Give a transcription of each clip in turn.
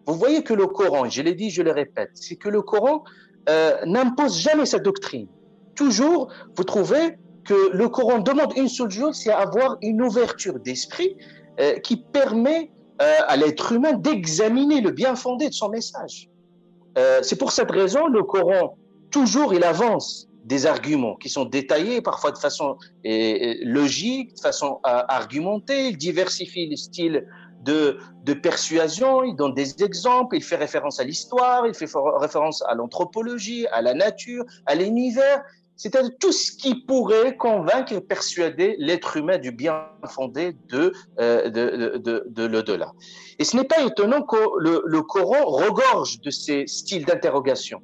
vous voyez que le Coran, je l'ai dit, je le répète, c'est que le Coran n'impose jamais sa doctrine. Toujours, vous trouvez que le Coran demande une seule chose, c'est avoir une ouverture d'esprit qui permet à l'être humain d'examiner le bien fondé de son message. C'est pour cette raison, le Coran, toujours, il avance des arguments qui sont détaillés, parfois de façon logique, de façon argumentée, il diversifie les styles de persuasion, il donne des exemples, il fait référence à l'histoire, il fait référence à l'anthropologie, à la nature, à l'univers, c'est-à-dire tout ce qui pourrait convaincre et persuader l'être humain du bien fondé de l'au-delà. Et ce n'est pas étonnant que le Coran regorge de ces styles d'interrogation.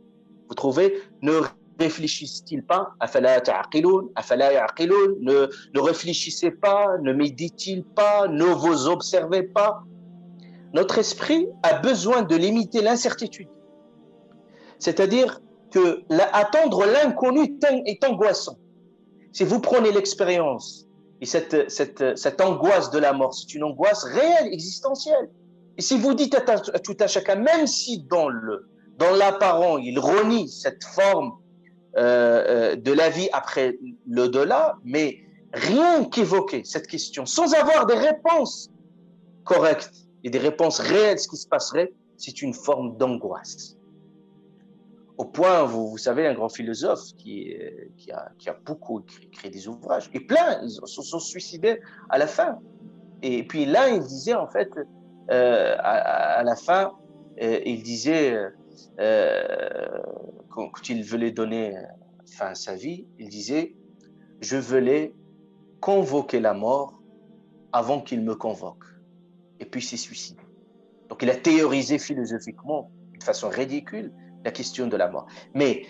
Vous trouvez, ne réfléchissent-ils pas ne réfléchissez pas, ne méditez-ils pas, ne vous observez pas. Notre esprit a besoin de limiter l'incertitude. C'est-à-dire que attendre l'inconnu est angoissant. Si vous prenez l'expérience et cette angoisse de la mort, c'est une angoisse réelle, existentielle. Et si vous dites à tout à chacun, même si dans l'apparent, il renie cette forme de la vie après l'au-delà, mais rien qu'évoquer cette question, sans avoir des réponses correctes et des réponses réelles, ce qui se passerait, c'est une forme d'angoisse. Au point, vous savez, un grand philosophe qui a beaucoup écrit des ouvrages, et plein, ils se sont suicidés à la fin. Et puis là, il disait, en fait, à la fin, il disait, quand il voulait donner fin à sa vie, il disait, je voulais convoquer la mort avant qu'il me convoque. Et puis, il s'est suicidé. Donc, il a théorisé philosophiquement, de façon ridicule, la question de la mort. Mais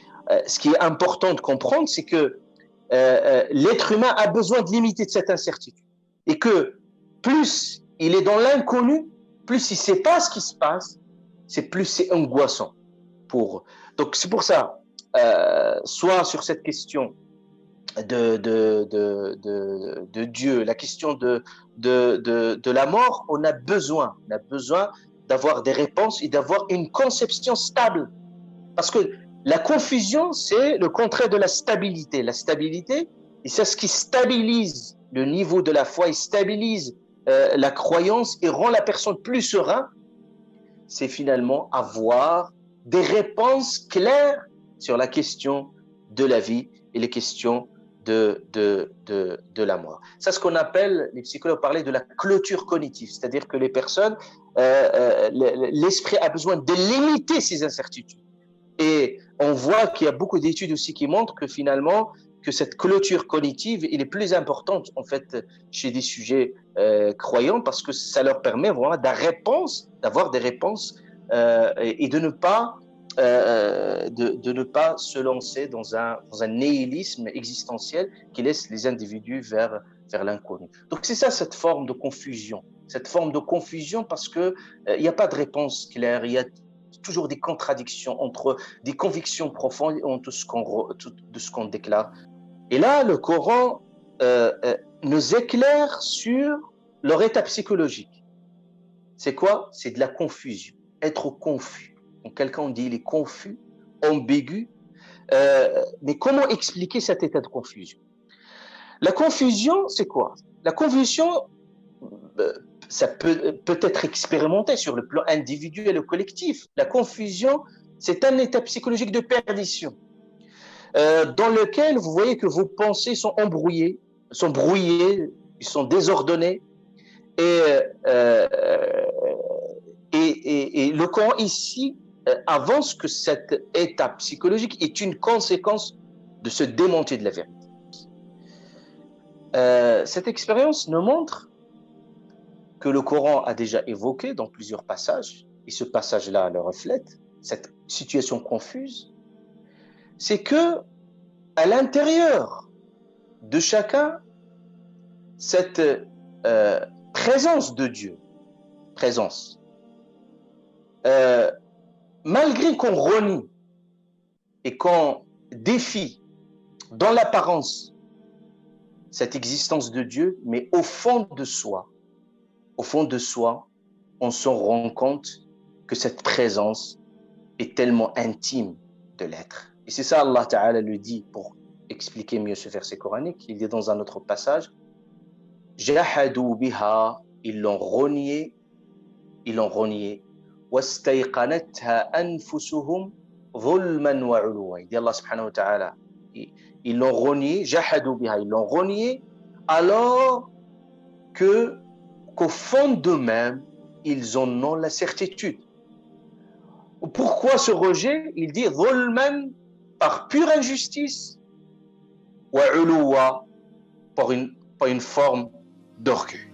ce qui est important de comprendre, c'est que l'être humain a besoin de limiter de cette incertitude. Et que plus il est dans l'inconnu, plus il ne sait pas ce qui se passe, plus c'est angoissant. Donc c'est pour ça, soit sur cette question de Dieu, la question de la mort, on a besoin d'avoir des réponses et d'avoir une conception stable. Parce que la confusion, c'est le contraire de la stabilité. La stabilité, c'est ce qui stabilise le niveau de la foi, il stabilise la croyance et rend la personne plus sereine. C'est finalement avoir des réponses claires sur la question de la vie et les questions de la mort. C'est ce qu'on appelle, les psychologues parlaient de la clôture cognitive, c'est-à-dire que les personnes, l'esprit a besoin de limiter ces incertitudes. Et on voit qu'il y a beaucoup d'études aussi qui montrent que finalement, que cette clôture cognitive, elle est plus importante en fait chez des sujets croyants parce que ça leur permet vraiment d'avoir des réponses et de ne pas se lancer dans un nihilisme existentiel qui laisse les individus vers l'inconnu. Donc c'est ça cette forme de confusion. Cette forme de confusion parce qu'il n'y a pas de réponse claire, il y a toujours des contradictions entre des convictions profondes et entre de ce qu'on déclare. Et là, le Coran nous éclaire sur leur état psychologique. C'est quoi? C'est de la confusion, être confus. Donc, quelqu'un dit il est confus, ambigu. Mais comment expliquer cet état de confusion? La confusion, c'est quoi? La confusion, ça peut être expérimenté sur le plan individuel ou collectif. La confusion, c'est un état psychologique de perdition dans lequel vous voyez que vos pensées sont embrouillées, ils sont désordonnés et le Coran ici avance que cet état psychologique est une conséquence de ce démenti de la vérité. Cette expérience nous montre que le Coran a déjà évoqué dans plusieurs passages, et ce passage-là le reflète, cette situation confuse, c'est que à l'intérieur de chacun, cette présence de Dieu, malgré qu'on renie et qu'on défie dans l'apparence cette existence de Dieu, mais au fond de soi, on se rend compte que cette présence est tellement intime de l'être. Et c'est ça Allah Ta'ala le dit pour expliquer mieux ce verset coranique. Il dit dans un autre passage, Jahadou biha, ils l'ont renié, wastayqanatha anfusuhum zulman wa uluwa. Il dit Allah subhanahu wa ta'ala, ils l'ont renié, jahadou biha, ils l'ont renié, alors qu'au fond d'eux-mêmes, ils en ont la certitude. Pourquoi ce rejet? Il dit zulman, par pure injustice, wa uluwa, par une forme d'orgueil.